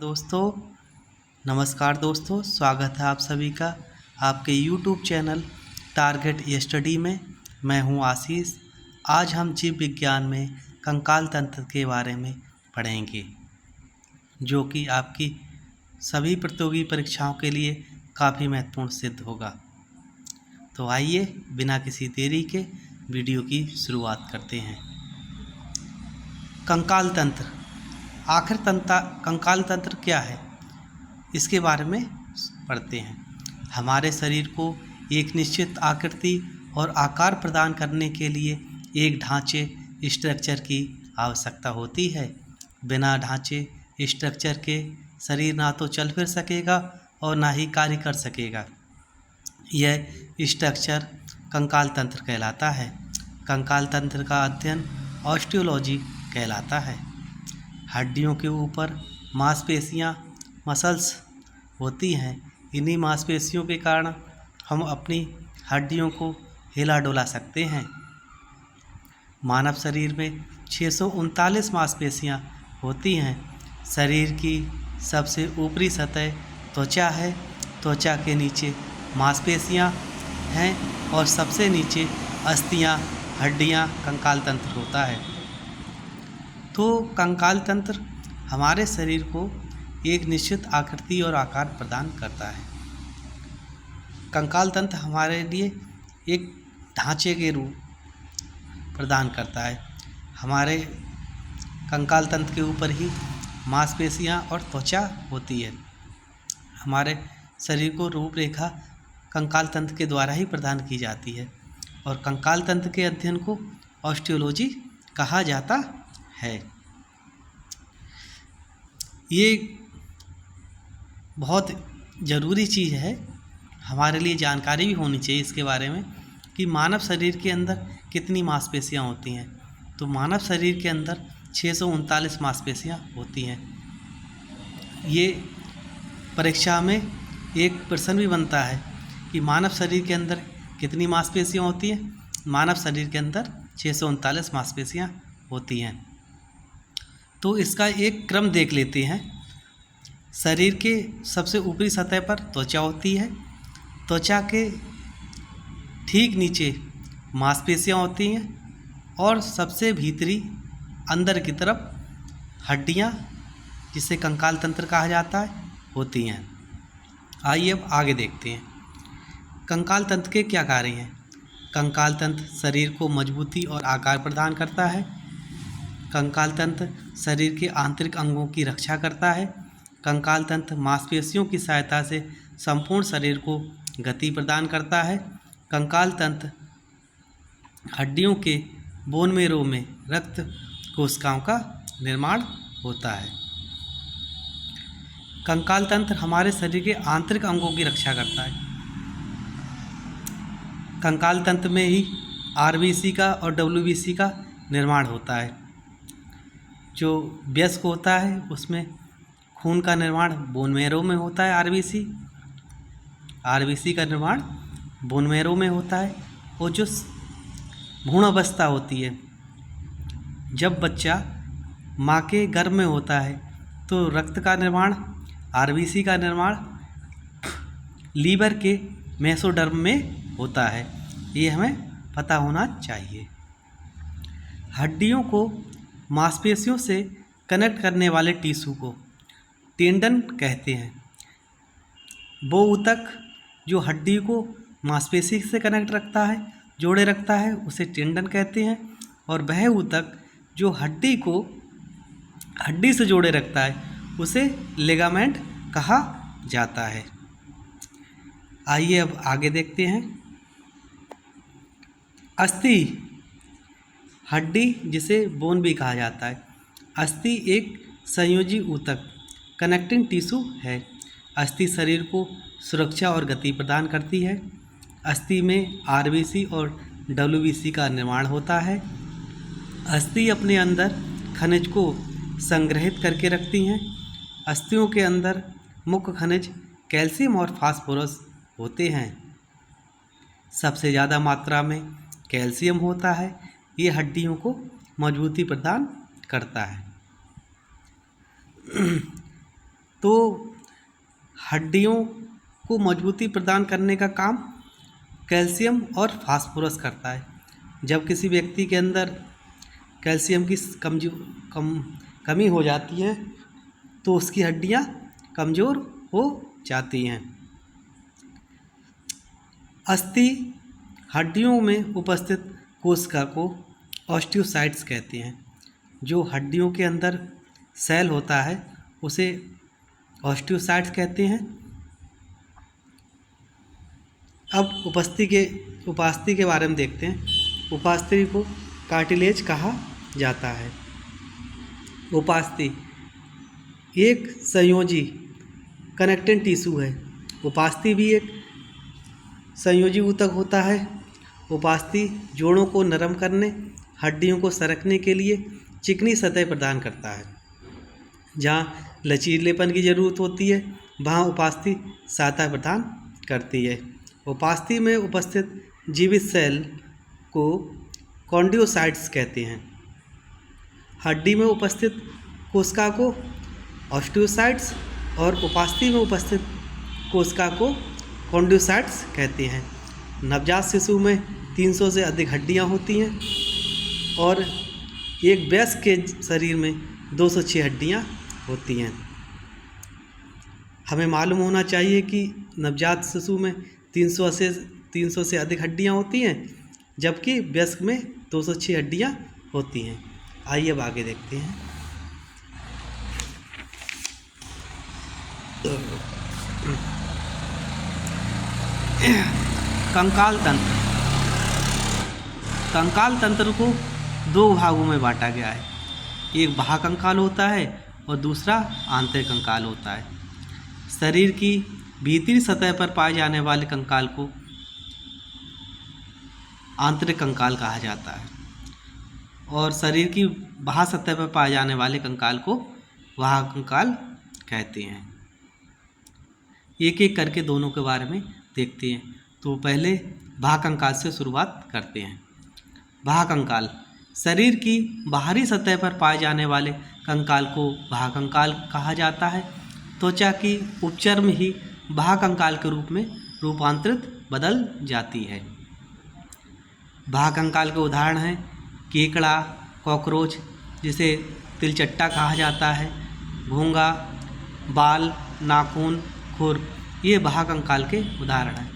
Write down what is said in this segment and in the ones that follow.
दोस्तों नमस्कार दोस्तों, स्वागत है आप सभी का आपके YouTube चैनल टारगेट स्टडी में। मैं हूं आशीष। आज हम जीव विज्ञान में कंकाल तंत्र के बारे में पढ़ेंगे, जो कि आपकी सभी प्रतियोगी परीक्षाओं के लिए काफ़ी महत्वपूर्ण सिद्ध होगा। तो आइए बिना किसी देरी के वीडियो की शुरुआत करते हैं। कंकाल तंत्र, आखिर कंकाल तंत्र क्या है, इसके बारे में पढ़ते हैं। हमारे शरीर को एक निश्चित आकृति और आकार प्रदान करने के लिए एक ढांचे स्ट्रक्चर की आवश्यकता होती है। बिना ढांचे स्ट्रक्चर के शरीर ना तो चल फिर सकेगा और ना ही कार्य कर सकेगा। यह स्ट्रक्चर कंकाल तंत्र कहलाता है। कंकाल तंत्र का अध्ययन ऑस्टियोलॉजी कहलाता है। हड्डियों के ऊपर मांसपेशियां मसल्स होती हैं। इन्हीं मांसपेशियों के कारण हम अपनी हड्डियों को हिला डुला सकते हैं। मानव शरीर में 639 मांसपेशियां होती हैं। शरीर की सबसे ऊपरी सतह त्वचा है। त्वचा के नीचे मांसपेशियां हैं और सबसे नीचे अस्थियां, हड्डियां, कंकाल तंत्र होता है। तो कंकाल तंत्र हमारे शरीर को एक निश्चित आकृति और आकार प्रदान करता है। कंकाल तंत्र हमारे लिए एक ढांचे के रूप प्रदान करता है। हमारे कंकाल तंत्र के ऊपर ही मांसपेशियां और त्वचा होती है। हमारे शरीर को रूपरेखा कंकाल तंत्र के द्वारा ही प्रदान की जाती है और कंकाल तंत्र के अध्ययन को ऑस्टियोलॉजी कहा जाता है। ये बहुत ज़रूरी चीज़ है, हमारे लिए जानकारी भी होनी चाहिए इसके बारे में कि मानव शरीर के अंदर कितनी मांसपेशियां होती हैं। तो मानव शरीर के अंदर 639 मांसपेशियां होती हैं। ये परीक्षा में एक प्रश्न भी बनता है कि मानव शरीर के अंदर कितनी मांसपेशियां होती हैं। मानव शरीर के अंदर 639 मांसपेशियां होती हैं। तो इसका एक क्रम देख लेते हैं। शरीर के सबसे ऊपरी सतह पर त्वचा होती है। त्वचा के ठीक नीचे मांसपेशियां होती हैं और सबसे भीतरी अंदर की तरफ हड्डियां, जिसे कंकाल तंत्र कहा जाता है, होती हैं। आइए अब आगे देखते हैं कंकाल तंत्र के क्या कार्य हैं। कंकाल तंत्र शरीर को मजबूती और आकार प्रदान करता है। कंकाल तंत्र शरीर के आंतरिक अंगों की रक्षा करता है। कंकाल तंत्र मांसपेशियों की सहायता से संपूर्ण शरीर को गति प्रदान करता है। कंकाल तंत्र हड्डियों के बोन मेरो में रक्त कोशिकाओं का निर्माण होता है। कंकाल तंत्र हमारे शरीर के आंतरिक अंगों की रक्षा करता है। कंकाल तंत्र में ही आरबीसी का और डब्ल्यूबीसी का निर्माण होता है। जो वयस्क होता है उसमें खून का निर्माण बोन मेरो में होता है। आरबीसी का निर्माण बोन मेरो में होता है। और जो भ्रूण अवस्था होती है, जब बच्चा माँ के गर्भ में होता है, तो रक्त का निर्माण, आरबीसी का निर्माण लीवर के मेसोडर्म में होता है। ये हमें पता होना चाहिए। हड्डियों को मांसपेशियों से कनेक्ट करने वाले टिश्यू को टेंडन कहते हैं। वो ऊतक जो हड्डी को मांसपेशी से कनेक्ट रखता है, जोड़े रखता है, उसे टेंडन कहते हैं। और वह ऊतक जो हड्डी को हड्डी से जोड़े रखता है, उसे लिगामेंट कहा जाता है। आइए अब आगे देखते हैं। अस्थि, हड्डी जिसे बोन भी कहा जाता है। अस्थि एक संयोजी ऊतक कनेक्टिंग टिश्यू है। अस्थि शरीर को सुरक्षा और गति प्रदान करती है। अस्थि में आरबीसी और डब्ल्यूबीसी का निर्माण होता है। अस्थि अपने अंदर खनिज को संग्रहित करके रखती हैं। अस्थियों के अंदर मुख्य खनिज कैल्शियम और फास्फोरस होते हैं। सबसे ज़्यादा मात्रा में कैल्शियम होता है। ये हड्डियों को मजबूती प्रदान करता है। तो हड्डियों को मजबूती प्रदान करने का काम कैल्शियम और फास्फोरस करता है। जब किसी व्यक्ति के अंदर कैल्शियम की कमी हो जाती है तो उसकी हड्डियां कमज़ोर हो जाती हैं। अस्थि हड्डियों में उपस्थित कोशिका को ऑस्टियोसाइट्स कहते हैं। जो हड्डियों के अंदर सेल होता है उसे ऑस्टियोसाइट्स कहते हैं। अब उपास्थि के बारे में देखते हैं। उपास्थि को कार्टिलेज कहा जाता है। उपास्थि एक संयोजी कनेक्टिंग टिश्यू है। उपास्थि भी एक संयोजी ऊतक होता है। उपास्थि जोड़ों को नरम करने, हड्डियों को सरकने के लिए चिकनी सतह प्रदान करता है। जहाँ लचीलेपन की ज़रूरत होती है वहाँ उपास्थि सहायता प्रदान करती है। उपास्थि में उपस्थित जीवित सेल को कॉन्ड्रोसाइट्स कहते हैं। हड्डी में उपस्थित कोशिका को ऑस्टियोसाइट्स और उपास्थि में उपस्थित कोशिका को कॉन्ड्रोसाइट्स कहते हैं। नवजात शिशु में 300 से अधिक हड्डियां होती हैं और एक वयस्क के शरीर में 206 हड्डियां होती हैं। हमें मालूम होना चाहिए कि नवजात शिशु में 300 से अधिक हड्डियां होती हैं, जबकि वयस्क में 206 हड्डियां होती हैं। आइए अब आगे देखते हैं। कंकाल तंत्र। कंकाल तंत्र को दो भागों में बांटा गया है। एक बाह्य कंकाल होता है और दूसरा आंतरिक कंकाल होता है। शरीर की भीतरी सतह पर पाए जाने वाले कंकाल को आंतरिक कंकाल कहा जाता है और शरीर की बाह्य सतह पर पाए जाने वाले कंकाल को बाह्य कंकाल कहते हैं। एक एक करके दोनों के बारे में देखते हैं। तो पहले बाह्य कंकाल से शुरुआत करते हैं। बाह्य कंकाल शरीर की बाहरी सतह पर पाए जाने वाले कंकाल को बाह्य कंकाल कहा जाता है। त्वचा की उपचर्म ही बाह्य कंकाल के रूप में रूपांतरित बदल जाती है। बाह्य कंकाल के उदाहरण हैं केकड़ा, कॉकरोच जिसे तिलचट्टा कहा जाता है, घोंगा, बाल, नाखून, खुर, ये बाह्य कंकाल के उदाहरण हैं।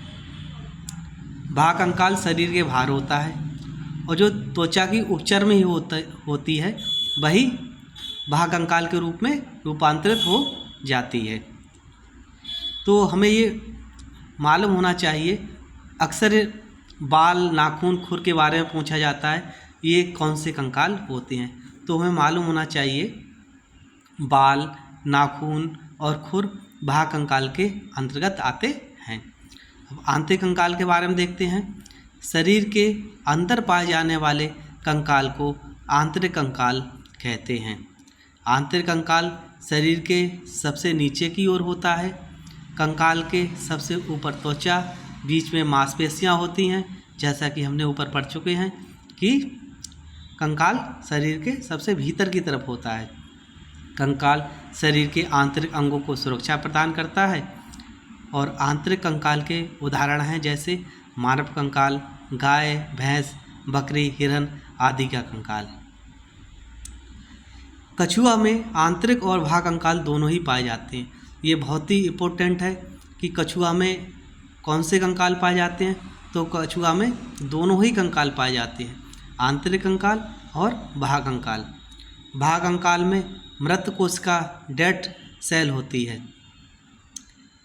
बाह्य कंकाल शरीर के बाहर होता है और जो त्वचा की उपचर्म ही होती है वही बाह्य कंकाल के रूप में रूपांतरित हो जाती है। तो हमें ये मालूम होना चाहिए, अक्सर बाल, नाखून, खुर के बारे में पूछा जाता है ये कौन से कंकाल होते हैं। तो हमें मालूम होना चाहिए बाल, नाखून और खुर बाह्य कंकाल के अंतर्गत आते हैं। अब आंतरिक कंकाल के बारे में देखते हैं। शरीर के अंदर पाए जाने वाले कंकाल को आंतरिक कंकाल कहते हैं। आंतरिक कंकाल शरीर के सबसे नीचे की ओर होता है। कंकाल के सबसे ऊपर त्वचा, बीच में मांसपेशियां होती हैं। जैसा कि हमने ऊपर पढ़ चुके हैं कि कंकाल शरीर के सबसे भीतर की तरफ होता है। कंकाल शरीर के आंतरिक अंगों को सुरक्षा प्रदान करता है और आंतरिक कंकाल के उदाहरण हैं जैसे मानव कंकाल, गाय, भैंस, बकरी, हिरन आदि का कंकाल। कछुआ में आंतरिक और बाह्य कंकाल दोनों ही पाए जाते हैं। ये बहुत ही इम्पोर्टेंट है कि कछुआ में कौन से कंकाल पाए जाते हैं। तो कछुआ में दोनों ही कंकाल पाए जाते हैं, आंतरिक कंकाल और बाह्य कंकाल। बाह्य कंकाल में मृत कोशिका डेड सेल होती है।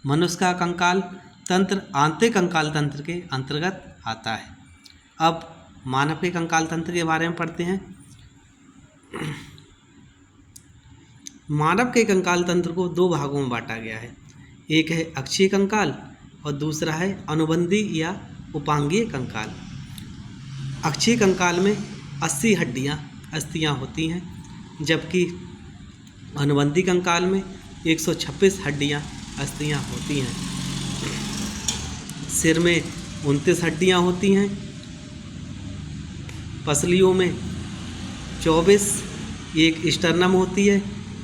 मनुष्य का कंकाल तंत्र आंतरिक कंकाल तंत्र के अंतर्गत आता है। अब मानव के कंकाल तंत्र के बारे में पढ़ते हैं। मानव के कंकाल तंत्र को दो भागों में बांटा गया है। एक है अक्षीय कंकाल और दूसरा है अनुबंधी या उपांगीय कंकाल। अक्षीय कंकाल में 80 अस्थियां होती हैं, जबकि अनुबंधी कंकाल में 126 अस्थियां होती हैं। सिर में 29 हड्डियां होती हैं। पसलियों में 24, एक स्टर्नम होती है।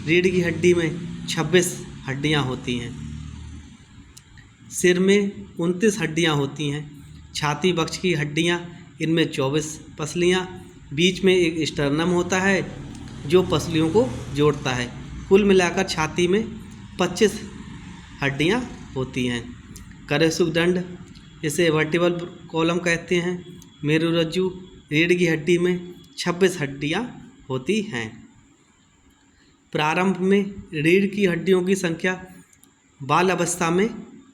रीढ़ की हड्डी में 26 हड्डियां होती हैं। सिर में 29 हड्डियां होती हैं। छाती वक्ष की हड्डियां, इनमें 24 पसलियां, बीच में एक स्टर्नम होता है जो पसलियों को जोड़ता है। कुल मिलाकर छाती में 25 हड्डियां होती हैं। करेसुखदंड, इसे वर्टिबल कॉलम कहते हैं। मेरुरज्जु, रीढ़ की हड्डी में 26 हड्डियां होती हैं। प्रारंभ में रीढ़ की हड्डियों की संख्या बाल अवस्था में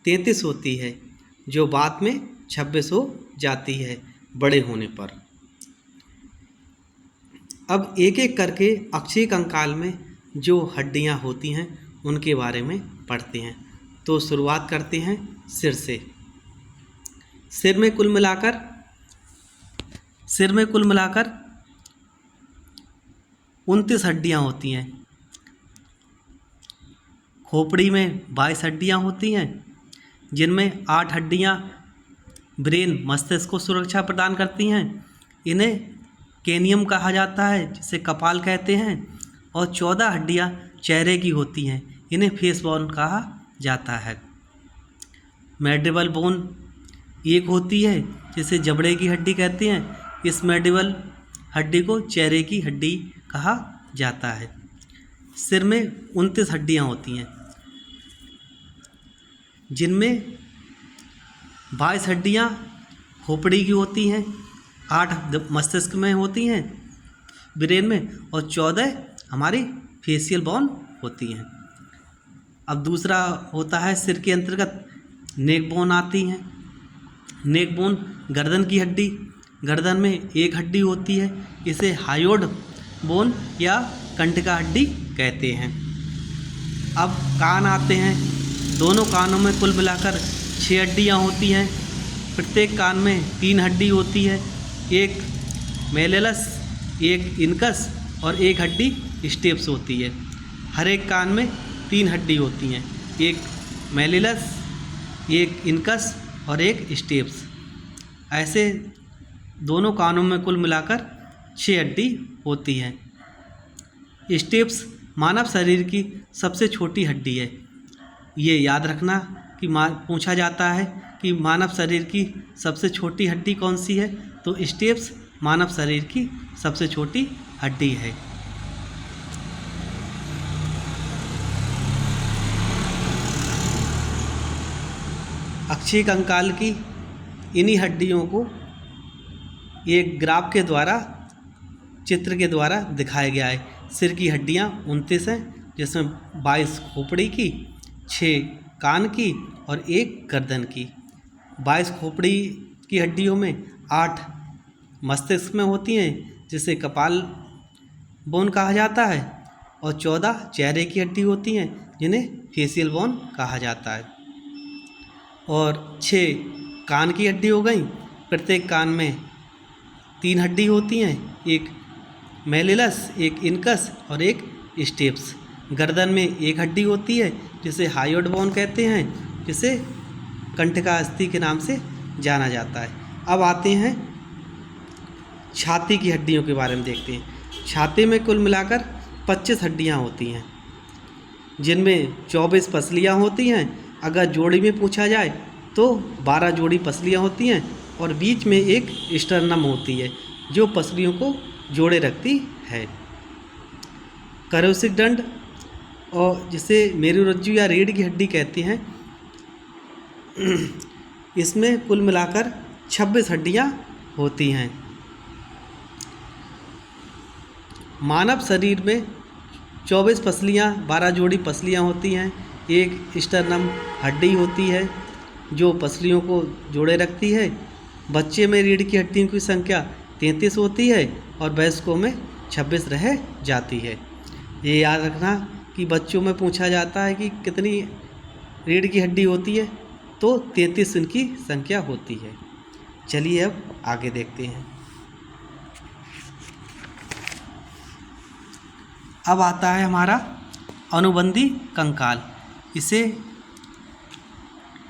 33 होती है, जो बाद में 26 हो जाती है बड़े होने पर। अब एक एक करके अक्षीय कंकाल में जो हड्डियां होती हैं उनके बारे में पढ़ते हैं। तो शुरुआत करते हैं सिर से। सिर में कुल मिलाकर 29 हड्डियां होती हैं। खोपड़ी में 22 हड्डियां होती हैं, जिनमें 8 हड्डियां ब्रेन मस्तिष्क को सुरक्षा प्रदान करती हैं। इन्हें केनियम कहा जाता है, जिसे कपाल कहते हैं। और 14 हड्डियां चेहरे की होती हैं, इन्हें फेस बोन कहा जाता है। मैंडिबल बोन एक होती है, जिसे जबड़े की हड्डी कहते हैं। इस मैंडिबल हड्डी को चेहरे की हड्डी कहा जाता है। सिर में 29 हड्डियां होती हैं, जिनमें 22 हड्डियां खोपड़ी की होती हैं, 8 मस्तिष्क में होती हैं ब्रेन में, और 14 हमारी फेशियल बोन होती हैं। अब दूसरा होता है सिर के अंतर्गत नेक बोन आती हैं। नेक बोन गर्दन की हड्डी, गर्दन में एक हड्डी होती है, इसे हायोड बोन या कंटका हड्डी कहते हैं। अब कान आते हैं। दोनों कानों में कुल मिलाकर 6 हड्डियां होती हैं। प्रत्येक कान में 3 हड्डी होती है, एक मेलेलस, एक इनकस और एक हड्डी स्टेप्स होती है। हर एक कान में 3 हड्डी होती हैं, एक मेलेलस, एक इनकस और एक स्टेप्स। ऐसे दोनों कानों में कुल मिलाकर 6 हड्डी होती हैं। स्टेप्स मानव शरीर की सबसे छोटी हड्डी है। ये याद रखना कि पूछा जाता है कि मानव शरीर की सबसे छोटी हड्डी कौन सी है, तो स्टेप्स मानव शरीर की सबसे छोटी हड्डी है। अक्षीय कंकाल की इन्हीं हड्डियों को एक ग्राफ के द्वारा, चित्र के द्वारा दिखाया गया है। सिर की हड्डियां 29 हैं, जिसमें 22 खोपड़ी की, 6 कान की और 1 गर्दन की। 22 खोपड़ी की हड्डियों में 8 मस्तिष्क में होती हैं, जिसे कपाल बोन कहा जाता है, और 14 चेहरे की हड्डी होती हैं, जिन्हें फेशियल बोन कहा जाता है। और 6 कान की हड्डी हो गई। प्रत्येक कान में 3 हड्डी होती हैं, एक मेलिलस, एक इनकस और एक स्टेप्स। गर्दन में 1 हड्डी होती है, जिसे हायोड बोन कहते हैं, जिसे कंटका अस्थि के नाम से जाना जाता है। अब आते हैं छाती की हड्डियों के बारे में देखते हैं। छाती में कुल मिलाकर 25 हड्डियां होती हैं, जिनमें 24 पसलियां होती हैं। अगर जोड़ी में पूछा जाए तो 12 जोड़ी पसलियां होती हैं, और बीच में एक स्टर्नम होती है, जो पसलियों को जोड़े रखती है। करेसिक दंड, और जिसे मेरुरज्जु या रीढ़ की हड्डी कहते हैं, इसमें कुल मिलाकर 26 हड्डियां होती हैं। मानव शरीर में 24 पसलियां, 12 जोड़ी पसलियां होती हैं। एक स्टर्नम हड्डी होती है, जो पसलियों को जोड़े रखती है। बच्चे में रीढ़ की हड्डियों की संख्या 33 होती है, और वयस्कों में 26 रह जाती है। ये याद रखना कि बच्चों में पूछा जाता है कि कितनी रीढ़ की हड्डी होती है, तो 33 इनकी संख्या होती है। चलिए अब आगे देखते हैं। अब आता है हमारा अनुबंधी कंकाल। इसे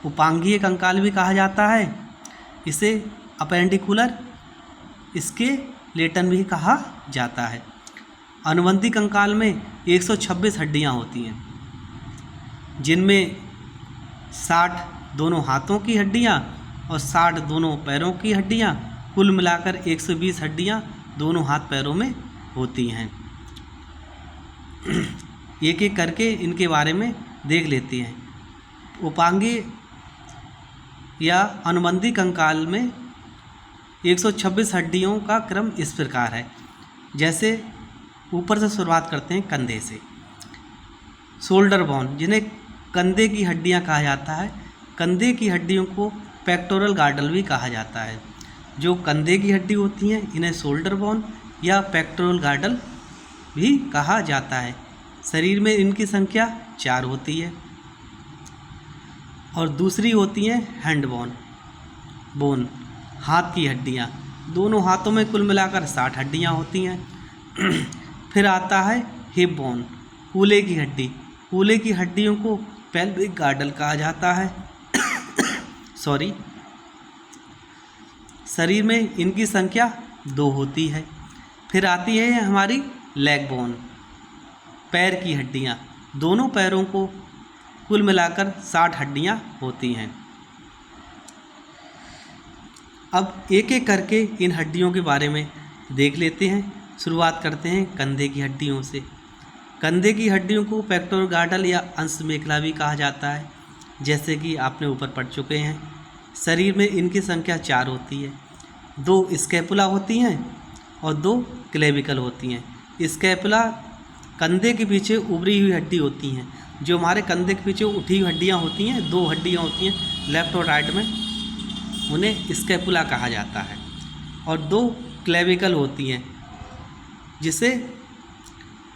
उपांगीय कंकाल भी कहा जाता है, इसे अपेंडिकुलर स्केलेटन भी कहा जाता है। अनुबंधी कंकाल में 126 हड्डियां होती हैं। जिनमें 60 दोनों हाथों की हड्डियाँ और 60 दोनों पैरों की हड्डियाँ, कुल मिलाकर 120 हड्डियाँ दोनों हाथ पैरों में होती हैं। एक एक करके इनके बारे में देख लेते हैं। उपांगीय या अनुबंधी कंकाल में 126 हड्डियों का क्रम इस प्रकार है। जैसे ऊपर से शुरुआत करते हैं कंधे से। शोल्डर बोन, जिन्हें कंधे की हड्डियां कहा जाता है। कंधे की हड्डियों को पेक्टोरल गार्डल भी कहा जाता है। जो कंधे की हड्डी होती हैं इन्हें शोल्डर बोन या पेक्टोरल गार्डल भी कहा जाता है। शरीर में इनकी संख्या 4 होती है। और दूसरी होती है हैंड बोन, हाथ की हड्डियाँ। दोनों हाथों में कुल मिलाकर 60 हड्डियाँ होती हैं। फिर आता है हिप बोन, कूल्हे की हड्डी। कूल्हे की हड्डियों को पेल्विक गार्डल कहा जाता है। शरीर में इनकी संख्या 2 होती है। फिर आती है हमारी लेग बोन, पैर की हड्डियाँ। दोनों पैरों को कुल मिलाकर 60 हड्डियाँ होती हैं। अब एक एक करके इन हड्डियों के बारे में देख लेते हैं। शुरुआत करते हैं कंधे की हड्डियों से। कंधे की हड्डियों को पेक्टोरल गार्डल या अंश मेखला भी कहा जाता है, जैसे कि आपने ऊपर पढ़ चुके हैं। शरीर में इनकी संख्या 4 होती है। 2 स्कैपुला होती हैं और 2 क्लेविकल होती हैं। स्कैपुला कंधे के पीछे उभरी हुई हड्डी होती हैं। जो हमारे कंधे के पीछे उठी हुई हड्डियाँ होती हैं, 2 हड्डियाँ होती हैं लेफ़्ट और राइट में, उन्हें स्कैपुला कहा जाता है। और 2 क्लेविकल होती हैं, जिसे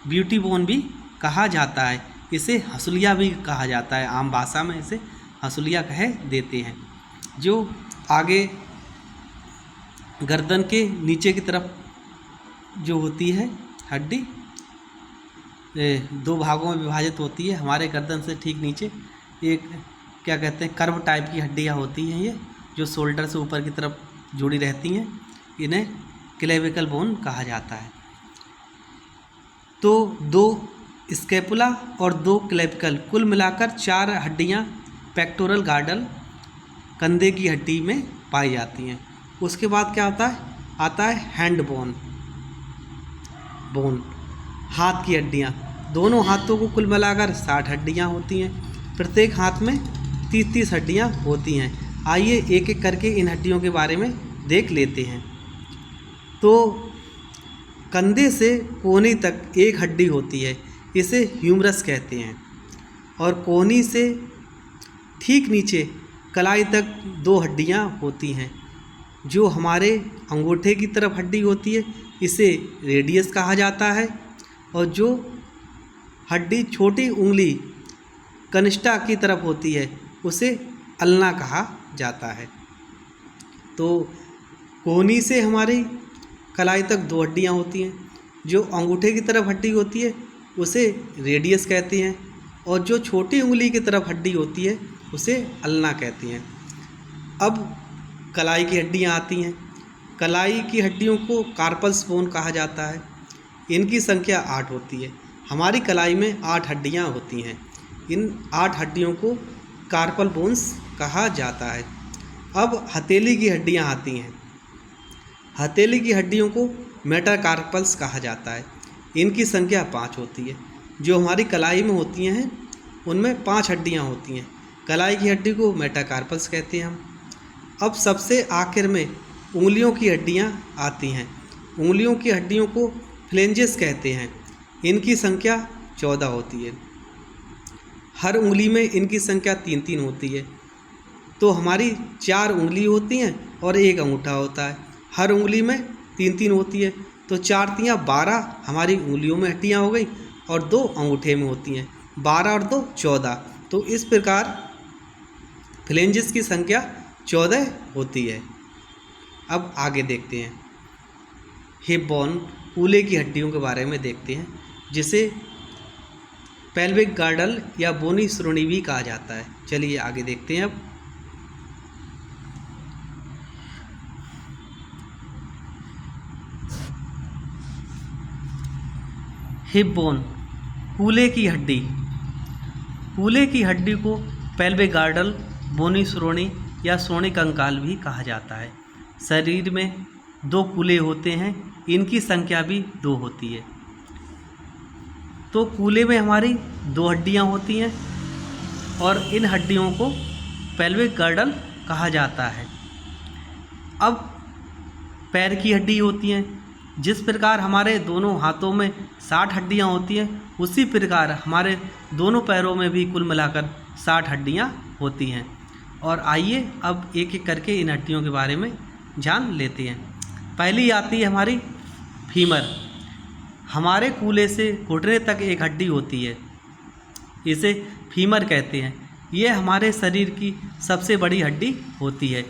ब्यूटी बोन भी कहा जाता है। इसे हंसुलिया भी कहा जाता है, आम भाषा में इसे हंसुलिया कह देते हैं। जो आगे गर्दन के नीचे की तरफ जो होती है हड्डी 2 भागों में विभाजित होती है। हमारे गर्दन से ठीक नीचे एक क्या कहते हैं कर्व टाइप की हड्डियाँ होती हैं, ये जो शोल्डर से ऊपर की तरफ जुड़ी रहती हैं, इन्हें क्लेविकल बोन कहा जाता है। तो 2 स्कैपुला और 2 क्लेविकल, कुल मिलाकर 4 हड्डियाँ पेक्टोरल गार्डल कंधे की हड्डी में पाई जाती हैं। उसके बाद क्या आता है हैंड बोन, हाथ की हड्डियाँ। दोनों हाथों को कुल मिलाकर 60 हड्डियाँ होती हैं। प्रत्येक हाथ में 30-30 हड्डियाँ होती हैं। आइए एक एक करके इन हड्डियों के बारे में देख लेते हैं। तो कंधे से कोहनी तक एक हड्डी होती है, इसे ह्यूमरस कहते हैं। और कोहनी से ठीक नीचे कलाई तक 2 हड्डियाँ होती हैं। जो हमारे अंगूठे की तरफ हड्डी होती है, इसे रेडियस कहा जाता है। और जो हड्डी छोटी उंगली कनिष्ठा की तरफ होती है, उसे अल्ना कहा जाता है। तो कोहनी से हमारी कलाई तक 2 हड्डियाँ होती हैं। जो अंगूठे की तरफ हड्डी होती है, उसे रेडियस कहते हैं। और जो छोटी उंगली की तरफ हड्डी होती है, उसे अल्ना कहते हैं। अब कलाई की हड्डियाँ आती हैं। कलाई की हड्डियों को कार्पल्स बोन कहा जाता है। इनकी संख्या 8 होती है। हमारी कलाई में 8 हड्डियाँ होती हैं। इन 8 हड्डियों को कार्पल बोन्स कहा जाता है। अब हथेली की हड्डियाँ आती हैं। हथेली की हड्डियों को मेटाकार्पल्स कहा जाता है। इनकी संख्या 5 होती है। जो हमारी कलाई में होती हैं, उनमें 5 हड्डियाँ होती हैं। कलाई की हड्डी को मेटाकार्पल्स कहते हैं हम। अब सबसे आखिर में उंगलियों की हड्डियाँ आती हैं। उंगलियों की हड्डियों को फ्लेंजेस कहते हैं। इनकी संख्या 14 होती है। हर उंगली में इनकी संख्या 3-3 होती है। तो हमारी 4 उंगली होती हैं और 1 अंगूठा होता है। हर उंगली में 3-3 होती है। तो 4×3 12 हमारी उंगलियों में हड्डियाँ हो गई और 2 अंगूठे में होती हैं। 12 और 2 14। तो इस प्रकार फ्लेंजेस की संख्या 14 होती है। अब आगे देखते हैं हिप बोन, कूल्हे की हड्डियों के बारे में देखते हैं, जिसे पेल्विक गार्डल या बोनी श्रोणी भी कहा जाता है। चलिए आगे देखते हैं। अब हिप बोन, कूल्हे की हड्डी। कूल्हे की हड्डी को पेल्विक गार्डल, बोनी श्रोणि या श्रोणि कंकाल भी कहा जाता है। शरीर में 2 कूल्हे होते हैं, इनकी संख्या भी 2 होती है। तो कूल्हे में हमारी 2 हड्डियां होती हैं और इन हड्डियों को पेल्विक गार्डल कहा जाता है। अब पैर की हड्डी होती हैं। जिस प्रकार हमारे दोनों हाथों में 60 हड्डियां होती हैं, उसी प्रकार हमारे दोनों पैरों में भी कुल मिलाकर 60 हड्डियां होती हैं। और आइए अब एक एक करके इन हड्डियों के बारे में जान लेते हैं। पहली आती है हमारी फीमर। हमारे कूल्हे से घुटने तक एक हड्डी होती है, इसे फीमर कहते हैं। यह हमारे शरीर की सबसे बड़ी हड्डी होती है,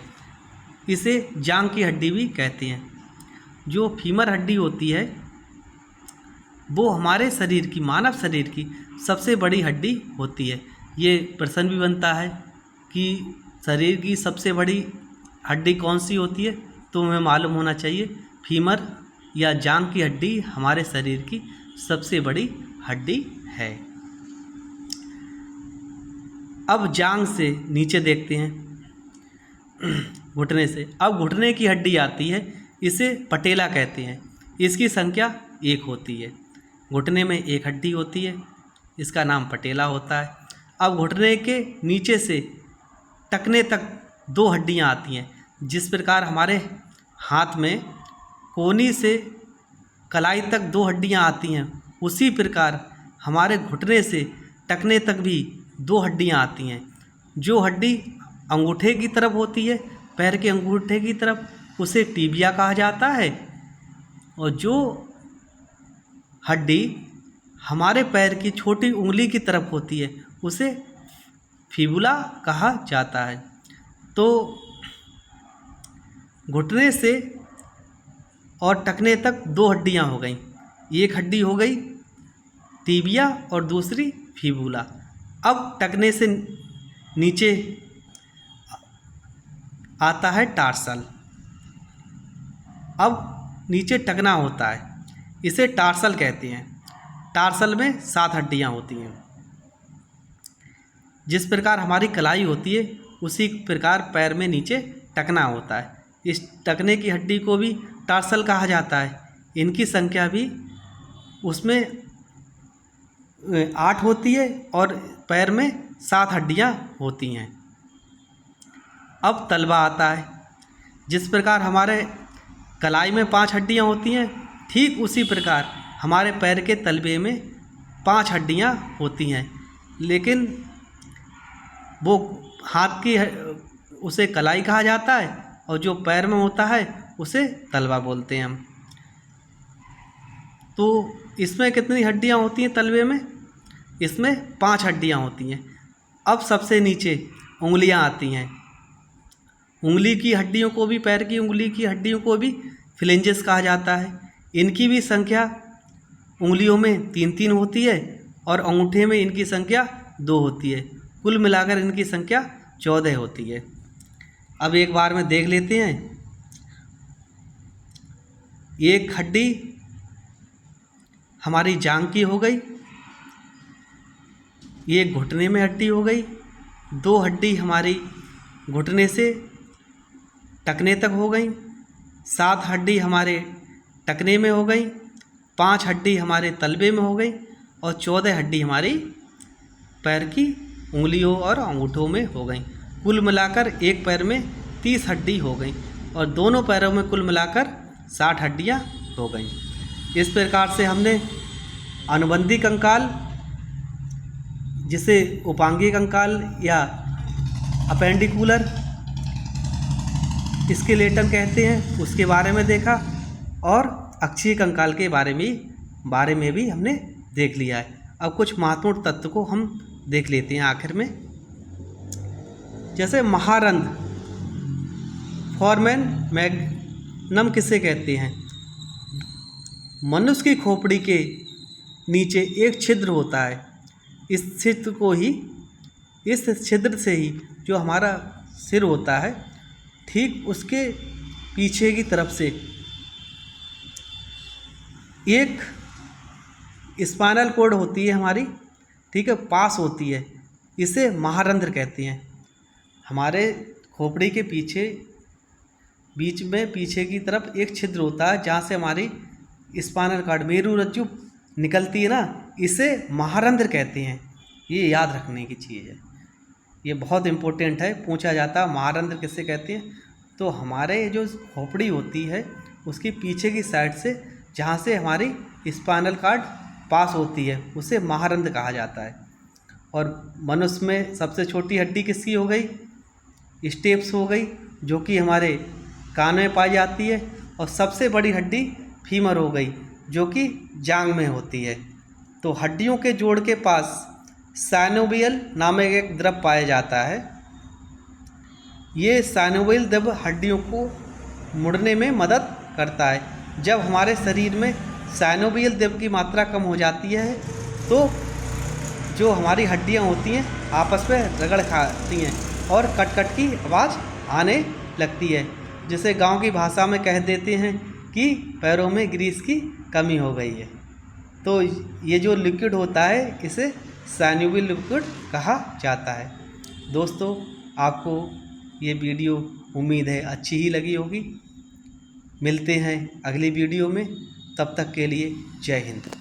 इसे जांघ की हड्डी भी कहते हैं। जो फीमर हड्डी होती है वो हमारे शरीर की, मानव शरीर की सबसे बड़ी हड्डी होती है। ये प्रश्न भी बनता है कि शरीर की सबसे बड़ी हड्डी कौन सी होती है, तो हमें मालूम होना चाहिए फीमर या जांघ की हड्डी हमारे शरीर की सबसे बड़ी हड्डी है। अब जांघ से नीचे देखते हैं, घुटने से। अब घुटने की हड्डी आती है, इसे पटेला कहते हैं। इसकी संख्या 1 होती है। घुटने में एक हड्डी होती है, इसका नाम पटेला होता है। अब घुटने के नीचे से टखने तक 2 हड्डियां आती हैं। जिस प्रकार हमारे हाथ में कोहनी से कलाई तक 2 हड्डियां आती हैं, उसी प्रकार हमारे घुटने से टखने तक भी 2 हड्डियां आती हैं। जो हड्डी अंगूठे की तरफ होती है, पैर के अंगूठे की तरफ, उसे टीबिया कहा जाता है। और जो हड्डी हमारे पैर की छोटी उंगली की तरफ होती है, उसे फिबुला कहा जाता है। तो घुटने से और टखने तक 2 हड्डियां हो गई। एक हड्डी हो गई टीबिया और दूसरी फिबुला। अब टखने से नीचे आता है टार्सल। अब नीचे टखना होता है, इसे टार्सल कहते हैं। टार्सल में 7 हड्डियां होती हैं। जिस प्रकार हमारी कलाई होती है, उसी प्रकार पैर में नीचे टखना होता है। इस टखने की हड्डी को भी टार्सल कहा जाता है। इनकी संख्या भी उसमें 8 होती है और पैर में 7 हड्डियां होती हैं। अब तलवा आता है। जिस प्रकार हमारे कलाई में 5 हड्डियां होती हैं, ठीक उसी प्रकार हमारे पैर के तलवे में 5 हड्डियां होती हैं। लेकिन वो हाथ की उसे कलाई कहा जाता है और जो पैर में होता है उसे तलवा बोलते हैं हम। तो इसमें कितनी हड्डियां होती हैं तलवे में? इसमें 5 हड्डियां होती हैं। अब सबसे नीचे उंगलियां आती हैं। उंगली की हड्डियों को भी, पैर की उंगली की हड्डियों को भी फ्लेंजेस कहा जाता है। इनकी भी संख्या उंगलियों में 3-3 होती है और अंगूठे में इनकी संख्या 2 होती है। कुल मिलाकर इनकी संख्या 14 होती है। अब एक बार में देख लेते हैं। एक हड्डी हमारी जांघ की हो गई, एक घुटने में हड्डी हो गई, 2 हड्डी हमारी घुटने से टखने तक हो गई, 7 हड्डी हमारे टखने में हो गई, 5 हड्डी हमारे तलवे में हो गई और 14 हड्डी हमारी पैर की उंगलियों और अंगूठों में हो गई। कुल मिलाकर एक पैर में 30 हड्डी हो गई और दोनों पैरों में कुल मिलाकर 60 हड्डियां हो गई। इस प्रकार से हमने अनुबंधी कंकाल, जिसे उपांगी कंकाल या अपेंडिकुलर स्केलेटन कहते हैं, उसके बारे में देखा और अक्षीय कंकाल के बारे में भी हमने देख लिया है। अब कुछ महत्वपूर्ण तत्व को हम देख लेते हैं आखिर में। जैसे महारंध्र, फोरमेन मैग्नम किसे कहते हैं? मनुष्य की खोपड़ी के नीचे एक छिद्र होता है। इस छिद्र से ही जो हमारा सिर होता है, ठीक उसके पीछे की तरफ से एक स्पाइनल कॉर्ड होती है हमारी, ठीक है, पास होती है। इसे महारंध्र कहते हैं। हमारे खोपड़ी के पीछे बीच में पीछे की तरफ एक छिद्र होता है जहाँ से हमारी स्पाइनल कॉर्ड मेरुरज्जु निकलती है ना, इसे महारंध्र कहते हैं। ये याद रखने की चीज़ है, ये बहुत इम्पोर्टेंट है, पूछा जाता है महारंध्र किसे कहते हैं। तो हमारे जो खोपड़ी होती है उसकी पीछे की साइड से जहाँ से हमारी स्पाइनल कॉर्ड पास होती है उसे महारंध्र कहा जाता है। और मनुष्य में सबसे छोटी हड्डी किसकी हो गई? स्टेप्स हो गई, जो कि हमारे कान में पाई जाती है। और सबसे बड़ी हड्डी फीमर हो गई, जो कि जांघ में होती है। तो हड्डियों के जोड़ के पास साइनोवियल नामक एक द्रव पाया जाता है। ये साइनोवियल द्रव हड्डियों को मुड़ने में मदद करता है। जब हमारे शरीर में साइनोवियल द्रव की मात्रा कम हो जाती है तो जो हमारी हड्डियां होती हैं आपस में रगड़ खाती हैं और कट कट की आवाज़ आने लगती है, जिसे गांव की भाषा में कह देते हैं कि पैरों में ग्रीस की कमी हो गई है। तो ये जो लिक्विड होता है इसे साइनोवियल लिक्विड कहा जाता है। दोस्तों, आपको ये वीडियो उम्मीद है अच्छी ही लगी होगी। मिलते हैं अगली वीडियो में, तब तक के लिए जय हिंद।